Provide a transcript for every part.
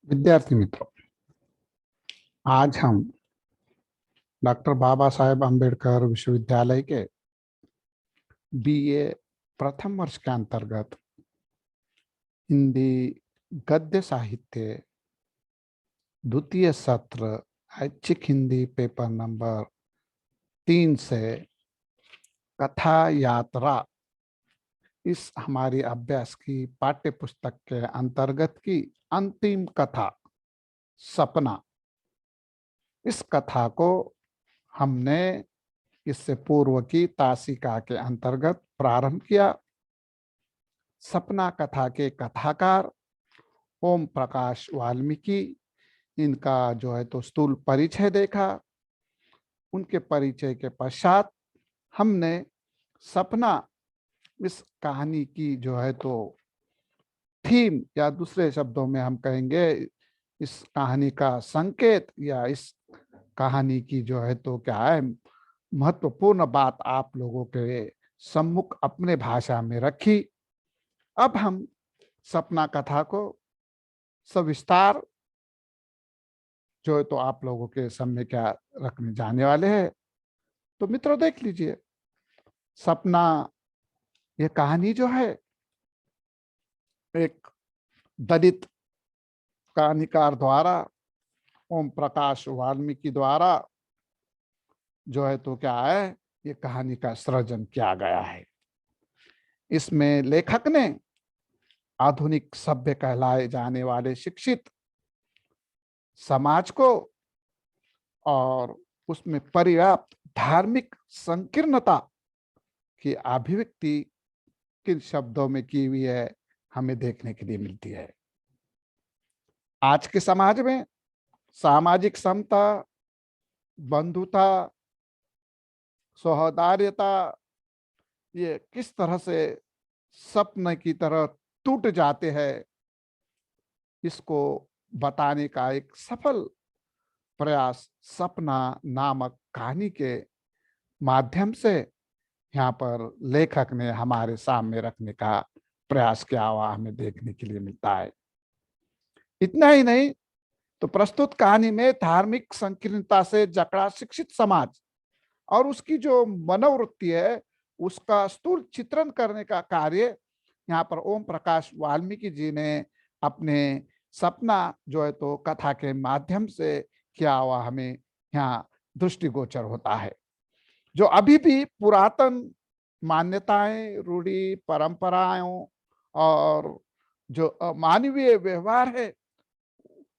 विद्यार्थी मित्रों, आज हम डॉक्टर बाबा साहेब अम्बेडकर विश्वविद्यालय के बीए प्रथम वर्ष के अंतर्गत हिंदी गद्य साहित्य द्वितीय सत्र ऐच्छिक हिंदी पेपर नंबर 3 से कथा यात्रा इस हमारी अभ्यास की पाठ्य पुस्तक के अंतर्गत की अंतिम कथा सपना। इस कथा को हमने इससे पूर्व की तासिका के अंतर्गत प्रारंभ किया। सपना कथा के कथाकार ओम प्रकाश वाल्मीकि, इनका जो है तो स्थूल परिचय देखा। उनके परिचय के पश्चात हमने सपना इस कहानी की जो है तो थीम, या दूसरे शब्दों में हम कहेंगे इस कहानी का संकेत, या इस कहानी की जो है तो क्या है महत्वपूर्ण बात आप लोगों के सम्मुख अपने भाषा में रखी। अब हम सपना कथा को सविस्तार जो है तो आप लोगों के सामने क्या रखने जाने वाले हैं। तो मित्रों देख लीजिए, सपना ये कहानी जो है एक दलित कहानीकार द्वारा ओम प्रकाश वाल्मीकि द्वारा जो है तो क्या है ये कहानी का सृजन किया गया है। इसमें लेखक ने आधुनिक सभ्य कहलाए जाने वाले शिक्षित समाज को और उसमें पर्याप्त धार्मिक संकीर्णता की अभिव्यक्ति किन शब्दों में की हुई है हमें देखने के लिए मिलती है। आज के समाज में सामाजिक समता, बंधुता, सौहार्दता ये किस तरह से सपने की तरह टूट जाते हैं, इसको बताने का एक सफल प्रयास सपना नामक कहानी के माध्यम से यहाँ पर लेखक ने हमारे सामने रखने का प्रयास किया हुआ हमें देखने के लिए मिलता है। इतना ही नहीं, तो प्रस्तुत कहानी में धार्मिक संकीर्णता से जकड़ा शिक्षित समाज और उसकी जो मनोवृत्ति है उसका स्थूल चित्रण करने का कार्य यहाँ पर ओम प्रकाश वाल्मीकि जी ने अपने सपना जो है तो कथा के माध्यम से किया हुआ हमें यहाँ दृष्टिगोचर होता है। जो अभी भी पुरातन मान्यताएं, रूढ़ी परंपराओं और जो मानवीय व्यवहार है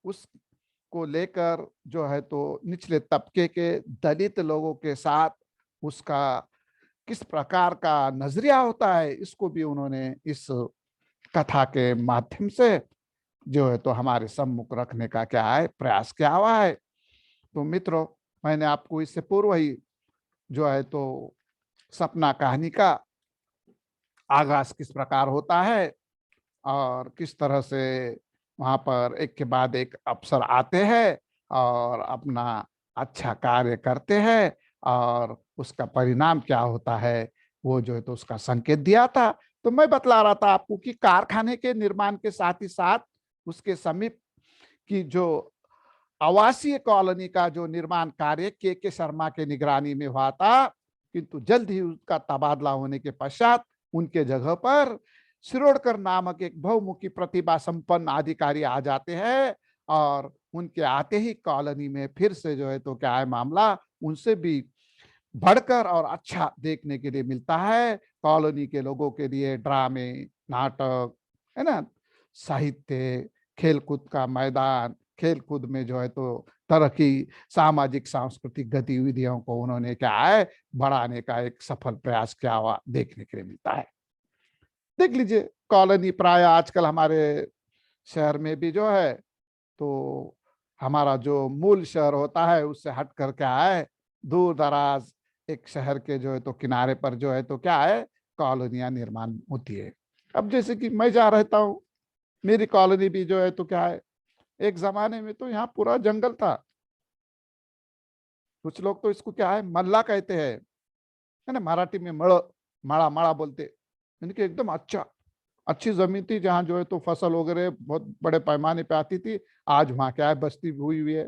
उसको लेकर जो है तो निचले तबके के दलित लोगों के साथ उसका किस प्रकार का नजरिया होता है, इसको भी उन्होंने इस कथा के माध्यम से जो है तो हमारे सम्मुख रखने का क्या है प्रयास किया हुआ है। तो मित्रों, मैंने आपको इससे पूर्व ही जो है तो सपना कहानी का आगाज किस प्रकार होता है और किस तरह से वहां पर एक के बाद एक अफसर आते हैं और अपना अच्छा कार्य करते हैं और उसका परिणाम क्या होता है वो जो है तो उसका संकेत दिया था। तो मैं बतला रहा था आपको कि कारखाने के निर्माण के साथ ही साथ उसके समीप की जो आवासीय कॉलोनी का जो निर्माण कार्य के शर्मा के निगरानी में हुआ था, किंतु जल्द ही उसका तबादला होने के पश्चात उनके जगह पर शिरोडकर नामक एक बहुमुखी प्रतिभा संपन्न अधिकारी आ जाते हैं और उनके आते ही कॉलोनी में फिर से जो है तो क्या है मामला उनसे भी बढ़कर और अच्छा देखने के लिए मिलता है। कॉलोनी के लोगों के लिए ड्रामे, नाटक, है ना, साहित्य, खेलकूद का मैदान, खेलकूद में जो है तो तरह की सामाजिक सांस्कृतिक गतिविधियों को उन्होंने क्या है बढ़ाने का एक सफल प्रयास किया हुआ देखने के लिए मिलता है। देख लीजिए, कॉलोनी प्राय आजकल हमारे शहर में भी जो है तो हमारा जो मूल शहर होता है उससे हट कर क्या है दूर दराज एक शहर के जो है तो किनारे पर जो है तो क्या है कॉलोनियां निर्माण होती है। अब जैसे कि मैं जहाँ रहता हूँ, मेरी कॉलोनी भी जो है तो क्या है एक जमाने में तो यहाँ पूरा जंगल था। कुछ लोग तो इसको क्या है मल्ला कहते हैं, है ना, मराठी में मड़, माड़ा माड़ा बोलते, यानी कि एकदम अच्छा अच्छी जमीन थी जहाँ जो है तो फसल वगैरह बहुत बड़े पैमाने पे आती थी। आज वहाँ क्या है, बस्ती हुई हुई है।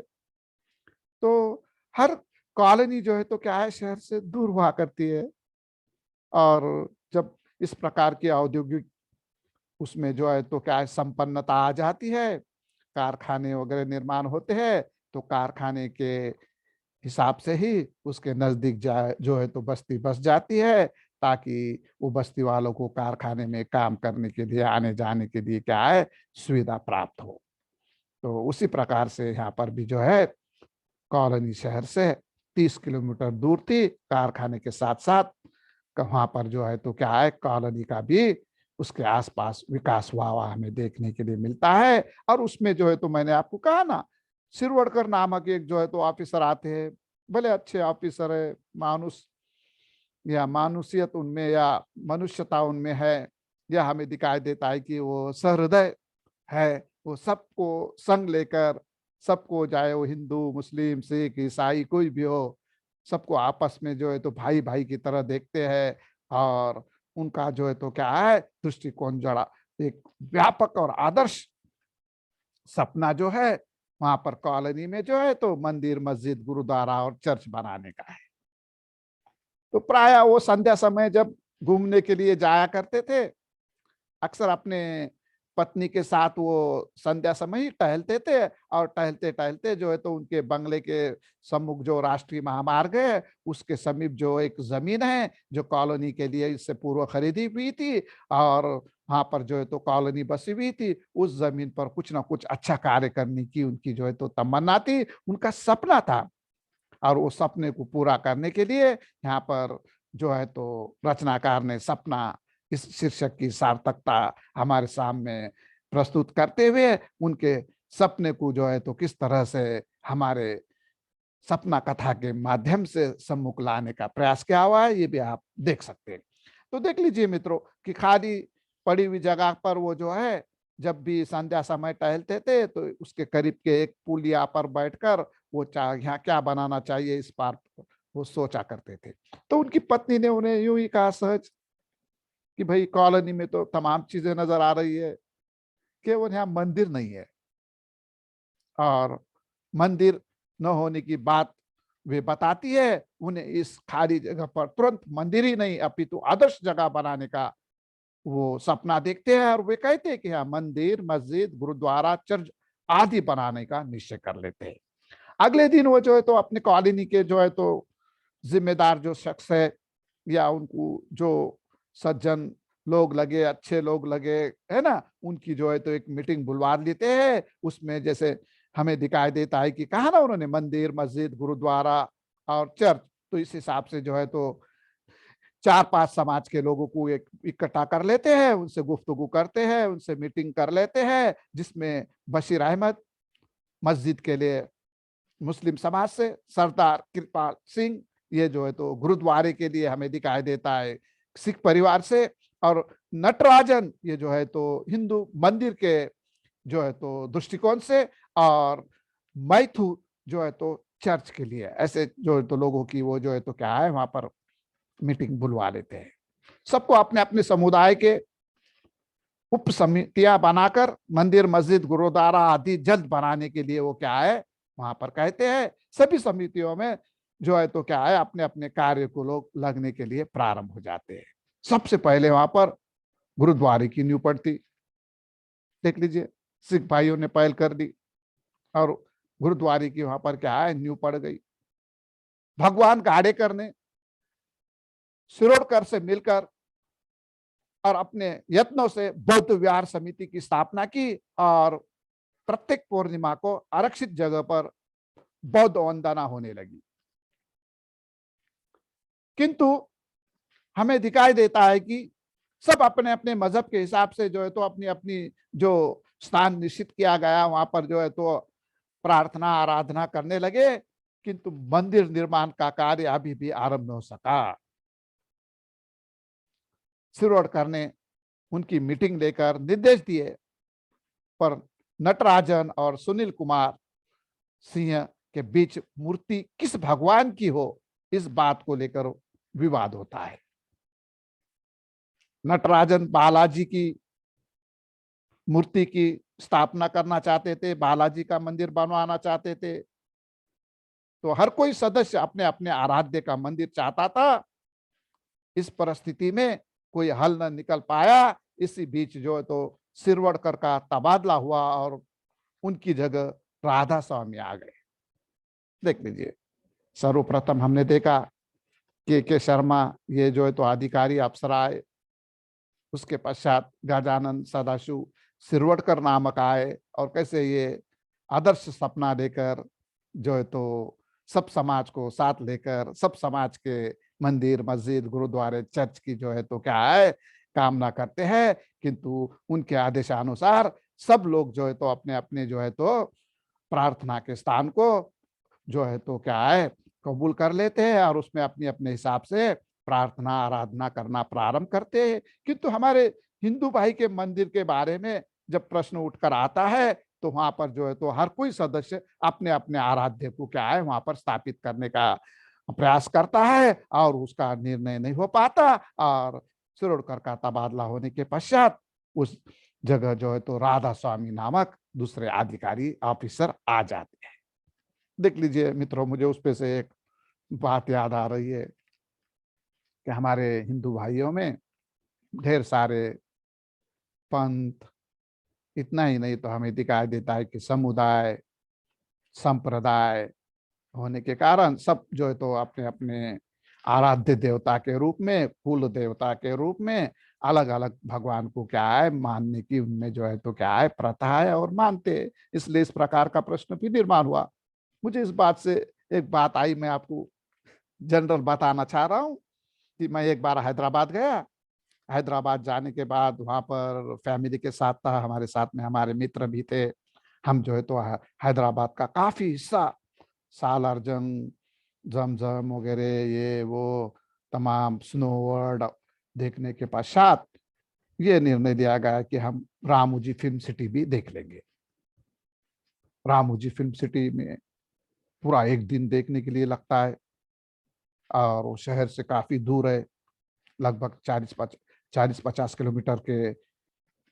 तो हर कॉलोनी जो है तो क्या है, शहर से दूर हुआ करती है। और जब इस प्रकार की औद्योगिक उसमें जो है तो क्या है, संपन्नता आ जाती है, कारखाने वगैरह निर्माण होते हैं, तो कारखाने के हिसाब से ही उसके नजदीक जाए जो है तो बस्ती बस जाती है, ताकि वो बस्ती वालों को कारखाने में काम करने के लिए, आने जाने के लिए क्या है, सुविधा प्राप्त हो। तो उसी प्रकार से यहाँ पर भी जो है, कॉलोनी शहर से 30 किलोमीटर दूर थी, कारखाने के साथ साथ वहां पर जो है तो क्या है, कॉलोनी का भी उसके आसपास विकास हुआ हुआ हमें देखने के लिए मिलता है। और उसमें जो है तो मैंने आपको कहा ना, शिरवड़कर नामक एक जो है तो ऑफिसर आते हैं, भले अच्छे ऑफिसर है, मानुस या मानुषियत उनमें या मनुष्यता उनमें है, या हमें दिखाई देता है कि वो सहृदय है। वो सबको संग लेकर, सबको, चाहे वो हिंदू, मुस्लिम, सिख, ईसाई कोई भी हो, सबको आपस में जो है तो भाई भाई की तरह देखते हैं। और उनका जो है तो क्या है, दृष्टिकोण जड़ा एक व्यापक और आदर्श सपना जो है, वहां पर कॉलोनी में जो है तो मंदिर, मस्जिद, गुरुद्वारा और चर्च बनाने का है। तो प्राय वो संध्या समय जब घूमने के लिए जाया करते थे, अक्सर अपने पत्नी के साथ वो संध्या समय ही टहलते थे। और टहलते टहलते जो है तो उनके बंगले के सम्मुख जो राष्ट्रीय महामार्ग है, उसके समीप जो एक जमीन है जो कॉलोनी के लिए इससे पूर्व खरीदी हुई थी, और वहां पर जो है तो कॉलोनी बसी हुई थी, उस जमीन पर कुछ ना कुछ अच्छा कार्य करने की उनकी जो है तो तमन्ना थी, उनका सपना था। और उस सपने को पूरा करने के लिए यहाँ पर जो है तो रचनाकार ने सपना, इस शीर्षक की सार्थकता हमारे सामने प्रस्तुत करते हुए उनके सपने को जो है तो किस तरह से हमारे सपना कथा के माध्यम से सम्मुख लाने का प्रयास किया हुआ है, ये भी आप देख सकते हैं। तो देख लीजिए मित्रों कि खाली पड़ी हुई जगह पर वो जो है, जब भी संध्या समय टहलते थे तो उसके करीब के एक पुलिया पर बैठकर वो यहाँ क्या बनाना चाहिए इस पार वो सोचा करते थे। तो उनकी पत्नी ने उन्हें यूं ही कहा सहज कि भाई कॉलोनी में तो तमाम चीजें नजर आ रही है, केवल यहाँ मंदिर नहीं है। और मंदिर न होने की बात वे बताती है उन्हें, इस खाली जगह पर तुरंत मंदिर ही नहीं अपितु आदर्श जगह बनाने का वो सपना देखते हैं। और वे कहते हैं कि हाँ, मंदिर, मस्जिद, गुरुद्वारा, चर्च आदि बनाने का निश्चय कर लेते हैं। अगले दिन वो जो है तो अपने कॉलोनी के जो है तो जिम्मेदार जो शख्स है, या उनको जो सज्जन लोग लगे, अच्छे लोग लगे, है ना, उनकी जो है तो एक मीटिंग बुलवा लेते हैं। उसमें जैसे हमें दिखाई देता है कि कहा ना उन्होंने, मंदिर, मस्जिद, गुरुद्वारा और चर्च, तो इस हिसाब से जो है तो 4-5 समाज के लोगों को एक इकट्ठा कर लेते हैं, उनसे गुफ्तगू करते हैं, उनसे मीटिंग कर लेते हैं, जिसमें बशीर अहमद मस्जिद के लिए मुस्लिम समाज से, सरदार कृपाल सिंह ये जो है तो गुरुद्वारे के लिए हमें दिखाई देता है सिख परिवार से, और नटराजन ये जो है तो हिंदू मंदिर के जो है तो दृष्टिकोण से, और मैथु जो है तो चर्च के लिए, ऐसे जो है तो लोगों की वो जो है तो क्या है, वहां पर मीटिंग बुलवा लेते हैं। सबको अपने अपने समुदाय के उप समितियां बनाकर मंदिर, मस्जिद, गुरुद्वारा आदि जल्द बनाने के लिए वो क्या है, वहां पर कहते हैं। सभी समितियों में जो है तो क्या है, अपने अपने कार्य को लोग लगने के लिए प्रारंभ हो जाते हैं। सबसे पहले वहां पर गुरुद्वारे की नींव पड़ती, देख लीजिए, सिख भाइयों ने पहल कर दी और गुरुद्वारे की वहां पर क्या है, नींव पड़ गई। भगवान घाड़ेकर ने शिरोडकर से मिलकर और अपने यत्नों से बौद्ध विहार समिति की स्थापना की, और प्रत्येक पूर्णिमा को आरक्षित जगह पर बौद्ध वंदना होने लगी। किंतु हमें दिखाई देता है कि सब अपने अपने मजहब के हिसाब से जो है तो अपनी अपनी जो स्थान निश्चित किया गया वहां पर जो है तो प्रार्थना आराधना करने लगे, किंतु मंदिर निर्माण का कार्य अभी भी आरंभ न हो सका। शिरोडकर ने उनकी मीटिंग लेकर निर्देश दिए, पर नटराजन और सुनील कुमार सिंह के बीच मूर्ति किस भगवान की हो, इस बात को लेकर विवाद होता है। नटराजन बालाजी की मूर्ति की स्थापना करना चाहते थे, बालाजी का मंदिर बनवाना चाहते थे। तो हर कोई सदस्य अपने अपने आराध्य का मंदिर चाहता था। इस परिस्थिति में कोई हल न निकल पाया। इसी बीच जो है तो सिरवड़कर का तबादला हुआ और उनकी जगह राधा स्वामी आ गए। देख लीजिए, सर्वप्रथम हमने देखा के शर्मा, ये जो है तो अधिकारी अफसर आए। उसके पश्चात गजानन सदाशिव सिरवड़कर नामक आए और कैसे ये आदर्श सपना लेकर जो है तो सब समाज को साथ लेकर सब समाज के मंदिर, मस्जिद, गुरुद्वारे, चर्च की जो है तो क्या है कामना करते हैं, किंतु उनके आदेशानुसार सब लोग जो है तो अपने अपने जो है तो प्रार्थना के स्थान को जो है तो क्या है कबूल कर लेते हैं और उसमें अपने अपने हिसाब से प्रार्थना आराधना करना प्रारंभ करते हैं। किंतु हमारे हिंदू भाई के मंदिर के बारे में जब प्रश्न उठकर आता है तो वहां पर जो है तो हर कोई सदस्य अपने अपने आराध्य को क्या है वहां पर स्थापित करने का प्रयास करता है और उसका निर्णय नहीं हो पाता। और सिरोडकर का तबादला होने के पश्चात उस जगह जो है तो राधा स्वामी नामक दूसरे अधिकारी ऑफिसर आ जाते हैं। देख लीजिए मित्रों, मुझे उस पे से एक बात याद आ रही है कि हमारे हिंदू भाइयों में ढेर सारे पंथ, इतना ही नहीं तो हमें दिखाई देता है कि समुदाय, संप्रदाय होने के कारण सब जो है तो अपने अपने आराध्य देवता के रूप में, कुल देवता के रूप में अलग अलग भगवान को क्या है मानने की उनमें जो है तो क्या है प्रथा है और मानते हैं। इसलिए इस प्रकार का प्रश्न भी निर्माण हुआ। मुझे इस बात से एक बात आई, मैं आपको जनरल बताना चाह रहा हूँ कि मैं एक बार हैदराबाद गया। हैदराबाद जाने के बाद वहां पर फैमिली के साथ था, हमारे साथ में हमारे मित्र भी थे। हम जो है तो हैदराबाद का काफी हिस्सा, सालार जंग, जमजम वगैरह ये वो तमाम स्नो वर्ल्ड देखने के पश्चात ये निर्णय लिया गया कि हम रामोजी फिल्म सिटी भी देख लेंगे। रामोजी फिल्म सिटी में पूरा एक दिन देखने के लिए लगता है और वो शहर से काफी दूर है, लगभग 40-50 किलोमीटर के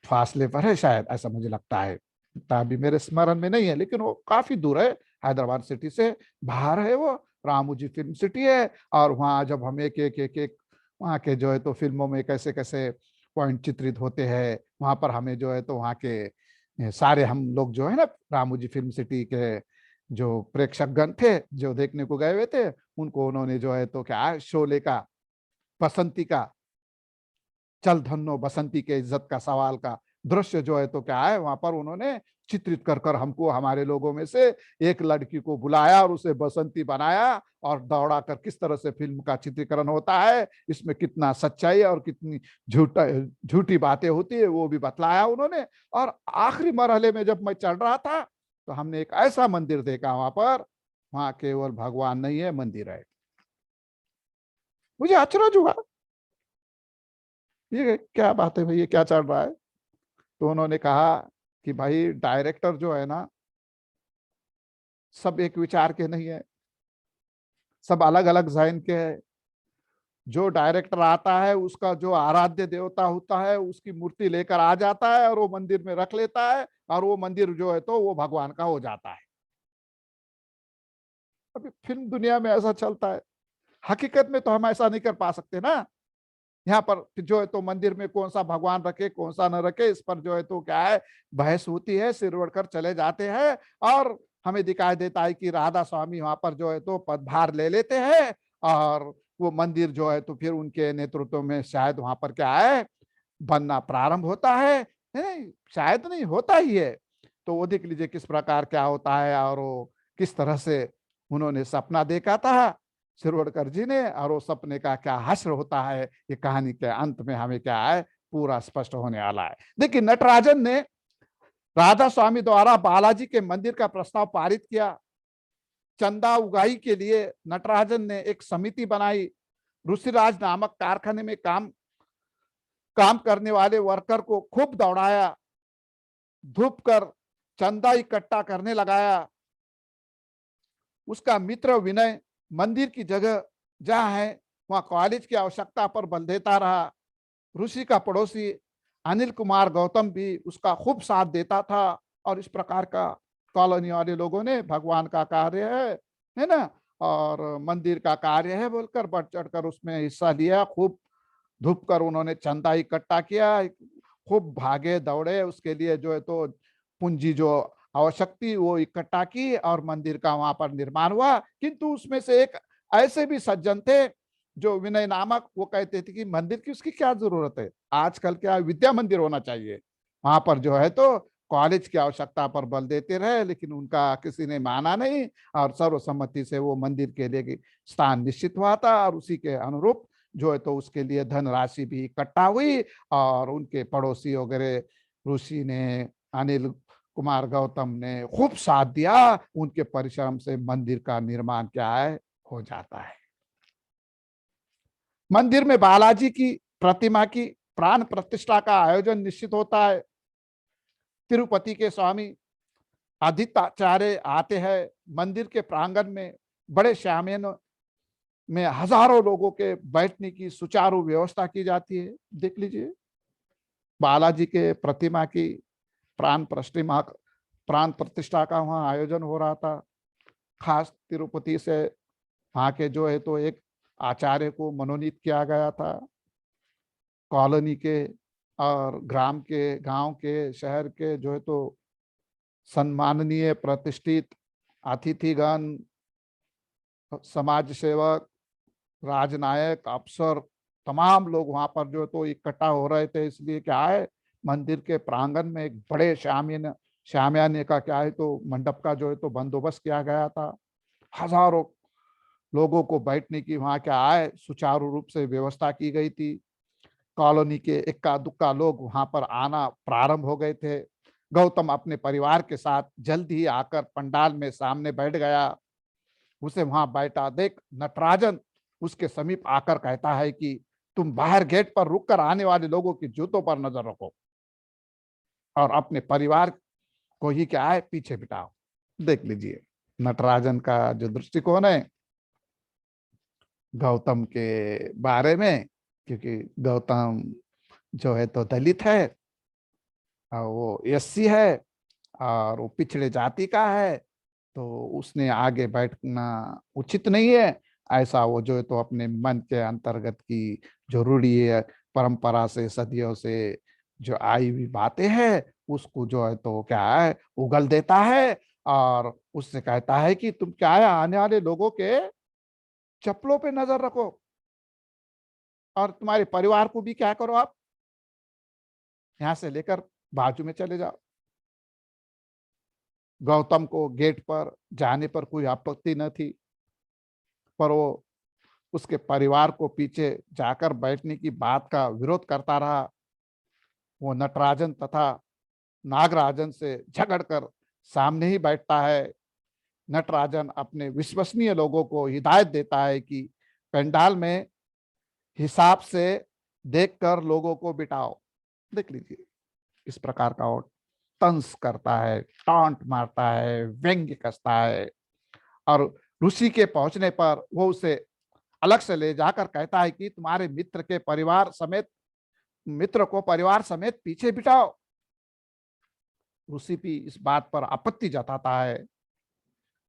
फासले पर है शायद, ऐसा मुझे लगता है। इतना अभी मेरे स्मरण में नहीं है, लेकिन वो काफी दूर है, हैदराबाद सिटी से बाहर है वो। रामोजी फिल्म सिटी है और वहाँ जब हम एक वहाँ के जो है तो फिल्मों में कैसे कैसे पॉइंट चित्रित होते हैं, वहाँ पर हमें जो है तो वहाँ के सारे हम लोग जो है ना रामोजी फिल्म सिटी के जो प्रेक्षकगण थे जो देखने को गए हुए थे, उनको उन्होंने जो है तो क्या शोले का, बसंती का, चल धन्नो बसंती के इज्जत का सवाल का दृश्य जो है तो क्या है वहां पर उन्होंने चित्रित कर कर हमको, हमारे लोगों में से एक लड़की को बुलाया और उसे बसंती बनाया और दौड़ा कर किस तरह से फिल्म का चित्रीकरण होता है, इसमें कितना सच्चाई और कितनी झूठी बातें होती है वो भी बतलाया उन्होंने। और आखिरी मरहले में जब मैं चल रहा था तो हमने एक ऐसा मंदिर देखा वहां पर, वहां केवल भगवान नहीं है, मंदिर है। मुझे अचरज हुआ, ये क्या बात है भाई, ये क्या चल रहा है। तो उन्होंने कहा कि भाई डायरेक्टर जो है ना सब एक विचार के नहीं है, सब अलग अलग जहन के हैं। जो डायरेक्टर आता है उसका जो आराध्य देवता होता है उसकी मूर्ति लेकर आ जाता है और वो मंदिर में रख लेता है और वो मंदिर जो है तो वो भगवान का हो जाता है। अभी फिल्म दुनिया में ऐसा चलता है, हकीकत में तो हम ऐसा नहीं कर पा सकते ना। यहाँ पर जो है तो मंदिर में कौन सा भगवान रखे कौन सा न रखे, इस पर जो है तो क्या है बहस होती है, सिर ओढ़कर चले जाते हैं और हमें दिखाई देता है कि राधा स्वामी वहां पर जो है तो पदभार ले लेते हैं और वो मंदिर जो है तो फिर उनके नेतृत्व में शायद वहां पर क्या है बनना प्रारंभ होता है। नहीं, शायद नहीं, होता ही है। तो वो देख लीजिए किस प्रकार क्या होता है और वो किस तरह से उन्होंने सपना देखा था शिरोडकर जी ने, और वो सपने का क्या हश्र होता है ये कहानी के अंत में हमें क्या है पूरा स्पष्ट होने वाला है। देखिए नटराजन ने राधा स्वामी द्वारा बालाजी के मंदिर का प्रस्ताव पारित किया। चंदा उगाही के लिए नटराजन ने एक समिति बनाई। ऋषिराज नामक कारखाने में काम काम करने वाले वर्कर को खूब दौड़ाया, धूप कर चंदा इकट्ठा करने लगाया। उसका मित्र विनय मंदिर की जगह जहां है वहां कॉलेज की आवश्यकता पर बल देता रहा। ऋषि का पड़ोसी अनिल कुमार गौतम भी उसका खूब साथ देता था। और इस प्रकार का कॉलोनी वाले लोगों ने भगवान का कार्य है ना, और मंदिर का कार्य है बोलकर बढ़ चढ़कर उसमें हिस्सा लिया। खूब धूप कर उन्होंने चंदा इकट्ठा किया, खूब भागे दौड़े उसके लिए, जो है तो पूंजी जो आवश्यक थी वो इकट्ठा की और मंदिर का वहां पर निर्माण हुआ। किंतु उसमें से एक ऐसे भी सज्जन थे जो विनय नामक, वो कहते थे कि मंदिर की उसकी क्या जरूरत है, आजकल क्या विद्या मंदिर होना चाहिए। वहां पर जो है तो कॉलेज की आवश्यकता पर बल देते रहे, लेकिन उनका किसी ने माना नहीं और सर्वसम्मति से वो मंदिर के लिए स्थान निश्चित हुआ था। और उसी के अनुरूप जो है तो उसके लिए धनराशि भी इकट्ठा हुई और उनके पड़ोसी वगैरह ऋषि ने, अनिल कुमार गौतम ने खूब साथ दिया। उनके परिश्रम से मंदिर का निर्माण क्या है, हो जाता है। मंदिर में बालाजी की प्रतिमा की प्राण प्रतिष्ठा का आयोजन निश्चित होता है। तिरुपति के स्वामी आदित्याचार्य आते हैं। मंदिर के प्रांगण में बड़े शामियाने में हजारों लोगों के बैठने की सुचारू व्यवस्था की जाती है। देख लीजिए, बालाजी के प्रतिमा की प्राण प्रतिष्ठा का वहां आयोजन हो रहा था। खास तिरुपति से वहां के जो है तो एक आचार्य को मनोनीत किया गया था। कॉलोनी के और ग्राम के, गांव के, शहर के जो है तो सम्माननीय प्रतिष्ठित अतिथिगण, समाज सेवक, राजनायक, अफसर, तमाम लोग वहां पर जो तो इकट्ठा हो रहे थे। इसलिए क्या है, मंदिर के प्रांगण में एक बड़े शामियाने का क्या है तो मंडप का जो है तो बंदोबस्त किया गया था। हजारों लोगों को बैठने की वहां क्या है सुचारू रूप से व्यवस्था की गई थी। कॉलोनी के इक्का दुक्का लोग वहां पर आना प्रारंभ हो गए थे। गौतम अपने परिवार के साथ जल्द ही आकर पंडाल में सामने बैठ गया। उसे वहां बैठा देख नटराजन उसके समीप आकर कहता है कि तुम बाहर गेट पर रुककर आने वाले लोगों के जूतों पर नजर रखो और अपने परिवार को ही क्या है पीछे बिठाओ। देख लीजिए नटराजन का जो दृष्टिकोण है गौतम के बारे में, क्योंकि गौतम जो है तो दलित है और वो एससी है और वो पिछड़े जाति का है, तो उसने आगे बैठना उचित नहीं है। ऐसा वो जो है तो अपने मन के अंतर्गत की जो रूढ़ी है, परंपरा से सदियों से जो आई हुई बातें हैं उसको जो है तो क्या है उगल देता है और उससे कहता है कि तुम क्या है आने वाले लोगों के चप्पलों पे नजर रखो और तुम्हारे परिवार को भी क्या करो, आप यहां से लेकर बाजू में चले जाओ। गौतम को गेट पर जाने पर कोई आपत्ति न थी, पर वो उसके परिवार को पीछे जाकर बैठने की बात का विरोध करता रहा। वो नटराजन तथा नागराजन से झगड़कर सामने ही बैठता है। नटराजन अपने विश्वसनीय लोगों को हिदायत देता है कि पंडाल में हिसाब से देखकर लोगों को बिठाओ। देख लीजिए इस प्रकार का वो तंज करता है, टांट मारता है, व्यंग्य कसता है। और ऋषि के पहुंचने पर वो उसे अलग से ले जाकर कहता है कि तुम्हारे मित्र को परिवार समेत पीछे बिठाओ। ऋषि भी इस बात पर आपत्ति जताता है।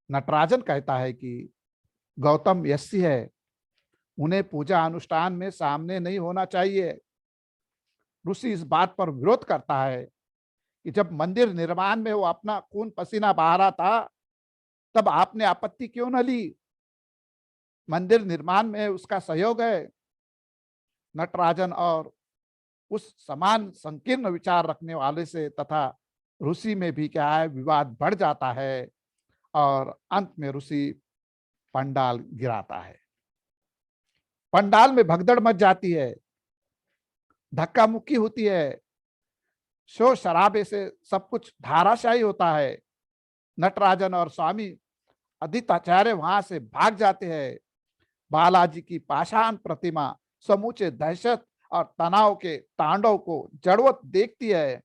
नटराजन कहता है कि गौतम यसी है, उन्हें पूजा अनुष्ठान में सामने नहीं होना चाहिए। ऋषि इस बात पर विरोध करता है कि जब मंदिर निर्माण में वो अपना खून पसीना बहा रहा था तब आपने आपत्ति क्यों न ली, मंदिर निर्माण में उसका सहयोग है। नटराजन और उस समान संकीर्ण विचार रखने वाले से तथा ऋषि में भी क्या है विवाद बढ़ जाता है और अंत में ऋषि पंडाल गिराता है। पंडाल में भगदड़ मच जाती है, धक्का मुक्की होती है, शोर शराबे से सब कुछ धाराशायी होता है। नटराजन और स्वामी आदित्याचार्य वहां से भाग जाते हैं। बालाजी की पाषाण प्रतिमा समूचे दहशत और तनाव के तांडव को जड़वत देखती है।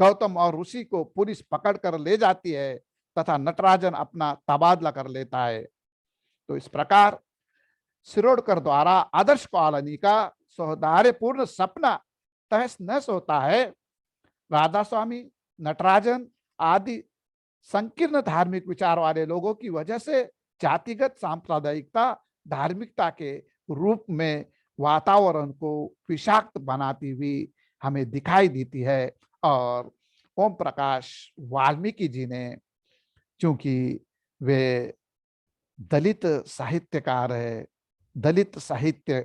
गौतम और ऋषि को पुलिस पकड़ कर ले जाती है तथा नटराजन अपना तबादला कर लेता है। तो इस प्रकार शिरोडकर द्वारा आदर्श कॉलोनी का सौहार्दपूर्ण सपना तहस नहस होता है। राधा स्वामी, नटराजन आदि संकीर्ण धार्मिक विचार वाले लोगों की वजह से जातिगत सांप्रदायिकता धार्मिकता के रूप में वातावरण को विषाक्त बनाती हुई हमें दिखाई देती है। और ओम प्रकाश वाल्मीकि जी ने, चूंकि वे दलित साहित्यकार है, दलित साहित्य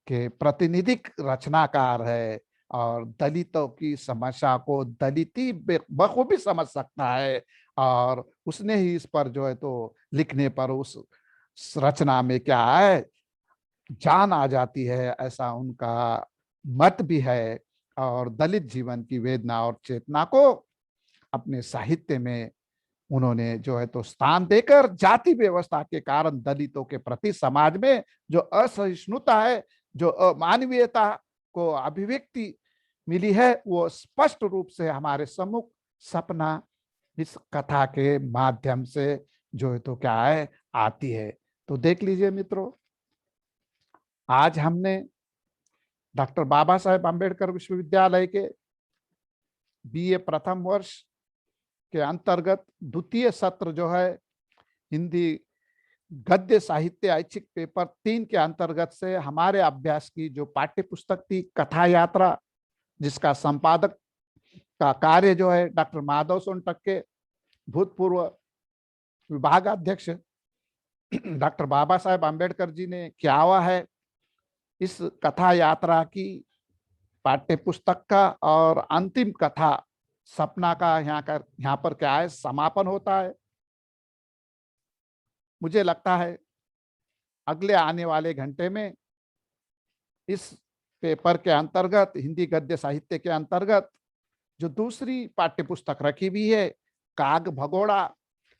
के प्रतिनिधिक रचनाकार है और दलितों की समस्या को दलिती बखूबी समझ सकता है, और उसने ही इस पर जो है तो लिखने पर उस रचना में क्या है, जान आ जाती है, ऐसा उनका मत भी है। और दलित जीवन की वेदना और चेतना को अपने साहित्य में उन्होंने जो है तो स्थान देकर जाति व्यवस्था के कारण दलितों के प्रति समाज में जो असहिष्णुता है, जो अमानवीयता को अभिव्यक्ति मिली है, वो स्पष्ट रूप से हमारे सम्मुख सपना इस कथा के माध्यम से जो है तो क्या है, आती है। तो देख लीजिए मित्रों, आज हमने डॉक्टर बाबा साहेब अम्बेडकर विश्वविद्यालय के बीए प्रथम वर्ष के अंतर्गत द्वितीय सत्र जो है हिंदी गद्य साहित्य ऐच्छिक पेपर 3 के अंतर्गत से हमारे अभ्यास की जो पाठ्य पुस्तक थी कथा यात्रा, जिसका संपादक का कार्य जो है डॉक्टर माधव सोनटक के भूतपूर्व विभागाध्यक्ष डॉक्टर बाबा साहेब अम्बेडकर जी ने किया हुआ है। इस कथा यात्रा की पाठ्य पुस्तक का और अंतिम कथा सपना का यहाँ पर क्या है, समापन होता है। मुझे लगता है अगले आने वाले घंटे में इस पेपर के अंतर्गत, हिंदी गद्य साहित्य के अंतर्गत जो दूसरी पाठ्य पुस्तक रखी हुई है काग भगोड़ा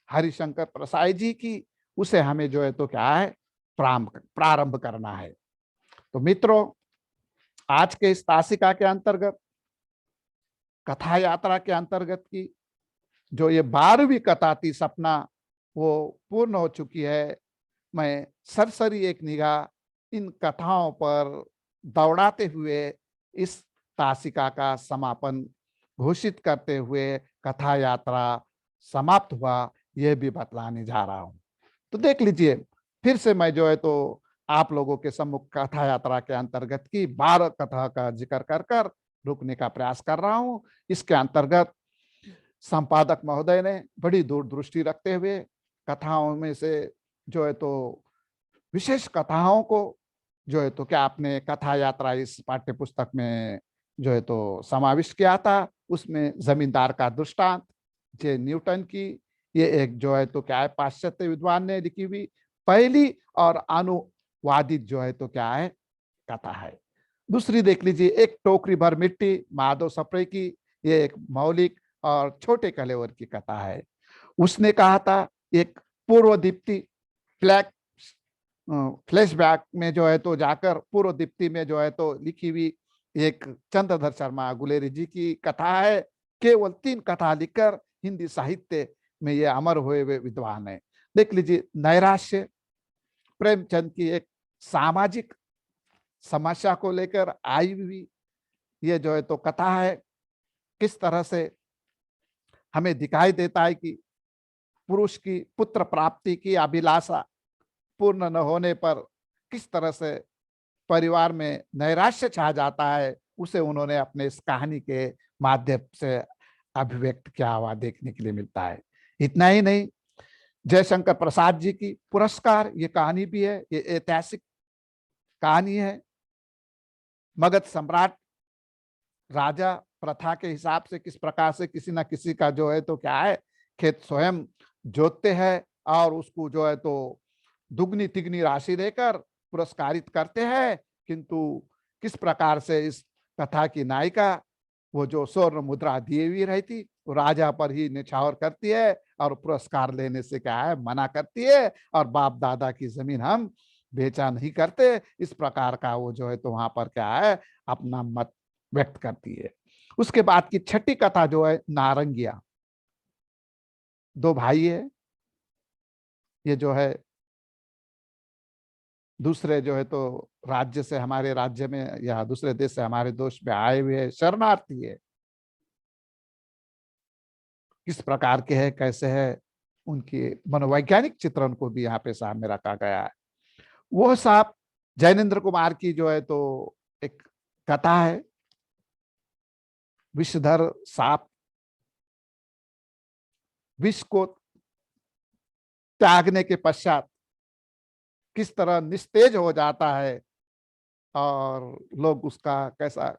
हरिशंकर प्रसाद जी की, उसे हमें जो है तो क्या है, प्रारंभ करना है। तो मित्रों, आज के इस तासिका के अंतर्गत, कथा यात्रा के अंतर्गत की जो ये 12वीं कथा थी सपना, वो पूर्ण हो चुकी है। मैं सरसरी एक निगाह इन कथाओं पर दौड़ाते हुए इस तासिका का समापन घोषित करते हुए कथा यात्रा समाप्त हुआ, यह भी बतलाने जा रहा हूं। तो देख लीजिए, फिर से मैं जो है तो आप लोगों के सम्मुख कथा यात्रा के अंतर्गत की 12 कथा का जिक्र कर कर रुकने का प्रयास कर रहा हूं। इसके अंतर्गत संपादक महोदय ने बड़ी दूरदृष्टि रखते हुए कथाओं में से जो है तो विशेष कथाओं को जो है तो क्या आपने कथा यात्रा इस पाठ्य पुस्तक में जो है तो समाविष्ट किया था। उसमें जमींदार का दृष्टांत जे न्यूटन की, ये एक जो है तो क्या है, पाश्चात्य विद्वान ने लिखी हुई पहली और अनुवादित जो है तो क्या है, कथा है। दूसरी देख लीजिए, एक टोकरी भर मिट्टी माधव सप्रे की, ये एक मौलिक और छोटे कलेवर की कथा है। उसने कहा था एक पूर्व दीप्ति फ्लैग फ्लैशबैक में जो है तो जाकर पूर्व दीप्ति में जो है तो लिखी हुई एक चंद्रधर शर्मा गुलेरी जी की कथा है। केवल 3 कथा लिखकर हिंदी साहित्य में ये अमर हुए विद्वान है। देख लीजिए, नैराश्य प्रेमचंद की एक सामाजिक समस्या को लेकर आई हुई ये जो है तो कथा है। किस तरह से हमें दिखाई देता है कि पुरुष की पुत्र प्राप्ति की अभिलाषा पूर्ण न होने पर किस तरह से परिवार में नैराश्य छा जाता है, उसे उन्होंने अपने इस कहानी के माध्यम से अभिव्यक्त किया हुआ देखने के लिए मिलता है। इतना ही नहीं, जयशंकर प्रसाद जी की पुरस्कार ये कहानी भी है, ये ऐतिहासिक कहानी है। मगध सम्राट राजा प्रथा के हिसाब से किस प्रकार से किसी ना किसी का जो है तो क्या है, खेत स्वयं जोतते हैं और उसको जो है तो दुगनी तिगनी राशि देकर पुरस्कारित करते हैं। किंतु किस प्रकार से इस कथा की नायिका वो जो स्वर्ण मुद्रा दी हुई रहती वो राजा पर ही निछावर करती है और पुरस्कार लेने से क्या है, मना करती है, और बाप दादा की जमीन हम बेचा नहीं करते, इस प्रकार का वो जो है तो वहां पर क्या है, अपना मत व्यक्त करती है। उसके बाद की छठी कथा जो है नारंगिया, 2 भाई है, ये जो है दूसरे जो है तो राज्य से हमारे राज्य में या दूसरे देश से हमारे देश में आए हुए शरणार्थी है, किस प्रकार के है, कैसे है, उनके मनोवैज्ञानिक चित्रण को भी यहाँ पे सामने रखा गया है। वो साहब जैनेन्द्र कुमार की जो है तो एक कथा है, विषधर सांप विष को त्यागने के पश्चात किस तरह निस्तेज हो जाता है और लोग उसका कैसा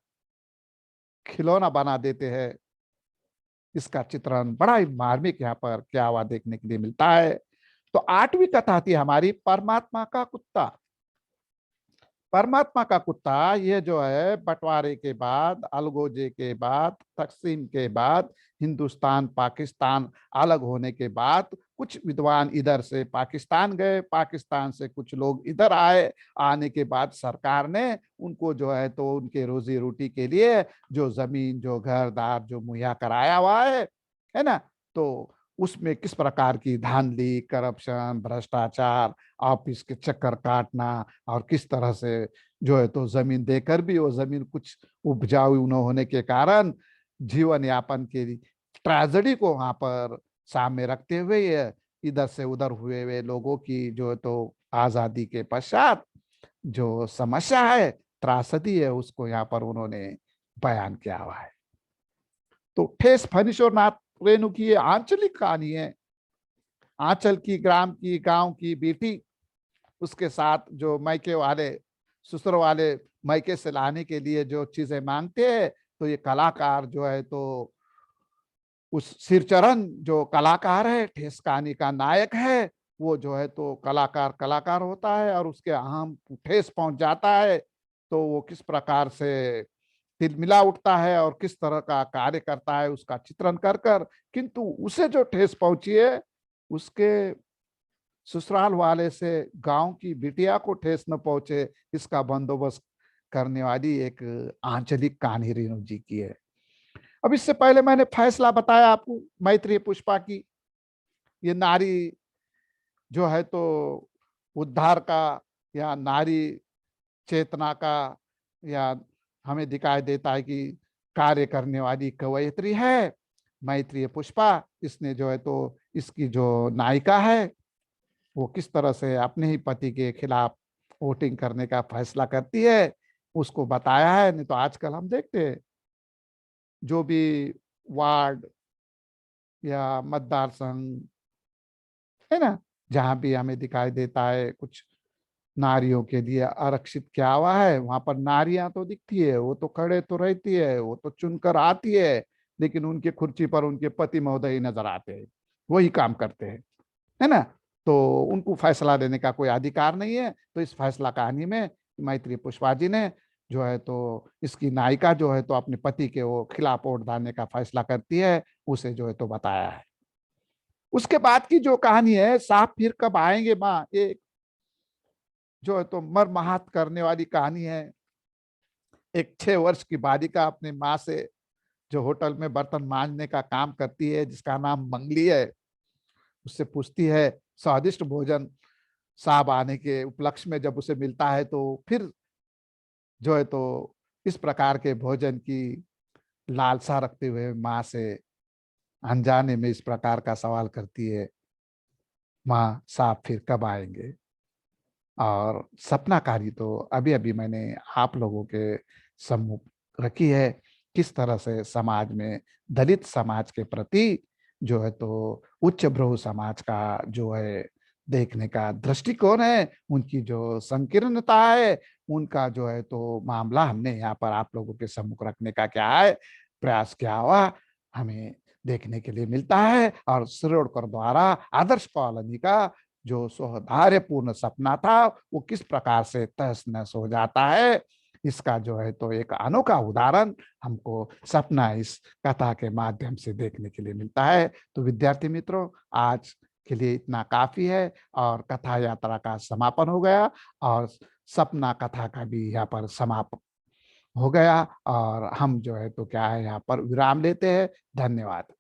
खिलौना बना देते हैं, इसका चित्रण बड़ा ही मार्मिक यहाँ पर क्या हुआ देखने के लिए मिलता है। तो आठवीं कथा थी हमारी परमात्मा का कुत्ता। परमात्मा का कुत्ता ये जो है बंटवारे के बाद, अलगोजे के बाद, तकसीम के बाद, हिंदुस्तान पाकिस्तान अलग होने के बाद कुछ विद्वान इधर से पाकिस्तान गए, पाकिस्तान से कुछ लोग इधर आए, आने के बाद सरकार ने उनको जो है तो उनके रोजी रोटी के लिए जो जमीन, जो घर दार जो मुहैया कराया हुआ है ना, तो उसमें किस प्रकार की धांधली, करप्शन, भ्रष्टाचार, ऑफिस के चक्कर काटना और किस तरह से जो है तो जमीन देकर भी वो जमीन कुछ उपजाऊ न होने के कारण जीवन यापन की ट्रेजेडी को वहां पर सामने रखते हुए ये इधर से उधर हुए हुए लोगों की जो है तो आजादी के पश्चात जो समस्या है, त्रासदी है, उसको यहाँ पर उन्होंने बयान किया हुआ है। तो ठेस फनीश्वर नाथ रेणु की ये आंचलिक कहानी है। आंचल की, ग्राम की, गांव की बेटी, उसके साथ जो मायके वाले, ससुर वाले मायके से लाने के लिए जो चीजें मांगते हैं, तो ये कलाकार जो है तो उस सिरचरण जो कलाकार है, ठेस कहानी का नायक है, वो जो है तो कलाकार कलाकार होता है और उसके अहम ठेस पहुंच जाता है, तो वो किस प्रकार से तिलमिला उठता है और किस तरह का कार्य करता है उसका चित्रण कर कर, किंतु उसे जो ठेस पहुंची है, उसके ससुराल वाले से गांव की बिटिया को ठेस न पहुंचे, इसका बंदोबस्त करने वाली एक आंचलिक कहानी रेणु जी की है। अब इससे पहले मैंने फैसला बताया आपको मैत्रेय पुष्पा की, ये नारी जो है तो उद्धार का या नारी चेतना का, या हमें दिखाई देता है कि कार्य करने वाली कवयित्री है मैत्रेय पुष्पा। इसने जो है तो इसकी जो नायिका है वो किस तरह से अपने ही पति के खिलाफ वोटिंग करने का फैसला करती है, उसको बताया है। नहीं तो आजकल हम देखते हैं जो भी वार्ड या मतदार संघ है ना, जहां भी हमें दिखाई देता है कुछ नारियों के लिए आरक्षित किया हुआ है, वहां पर नारियां तो दिखती है, वो तो खड़े तो रहती है, वो तो चुनकर आती है, लेकिन उनके कुर्सी पर उनके पति महोदय ही नजर आते हैं, वही काम करते हैं, है ना। तो उनको फैसला देने का कोई अधिकार नहीं है। तो इस फैसला कहानी में मैत्रेय पुष्पा जी ने जो है तो इसकी नायिका जो है तो अपने पति के वो खिलाफ वोट डालने का फैसला करती है, उसे जो है तो बताया है। उसके बाद की जो कहानी है, साहब फिर कब आएंगे माँ, ये जो है तो मर्माहत करने वाली कहानी है। एक 6 वर्ष की बालिका अपनी माँ से, जो होटल में बर्तन मांजने का काम करती है, जिसका नाम मंगली है, उससे पूछती है स्वादिष्ट भोजन साहब आने के उपलक्ष्य में जब उसे मिलता है, तो फिर जो है तो इस प्रकार के भोजन की लालसा रखते हुए माँ से अनजाने में इस प्रकार का सवाल करती है, माँ साहब फिर कब आएंगे। और सपनाकारी तो अभी अभी मैंने आप लोगों के सम्मुख रखी है, किस तरह से समाज में दलित समाज के प्रति जो है तो उच्च भ्रू समाज का जो है देखने का दृष्टिकोण है, उनकी जो संकीर्णता है, उनका जो है तो मामला हमने यहाँ पर आप लोगों के सम्मुख रखने का क्या है प्रयास किया हुआ हमें देखने के लिए मिलता है। और शिरोडकर द्वारा आदर्श कॉलोनी का जो सौहार्दपूर्ण सपना था, वो किस प्रकार से तहस नहस हो जाता है, इसका जो है तो एक अनोखा उदाहरण हमको सपना इस कथा के माध्यम से देखने के लिए मिलता है। तो विद्यार्थी मित्रों, आज के लिए इतना काफी है और कथा यात्रा का समापन हो गया और सपना कथा का भी यहाँ पर समापन हो गया और हम जो है तो क्या है यहाँ पर विराम लेते हैं। धन्यवाद।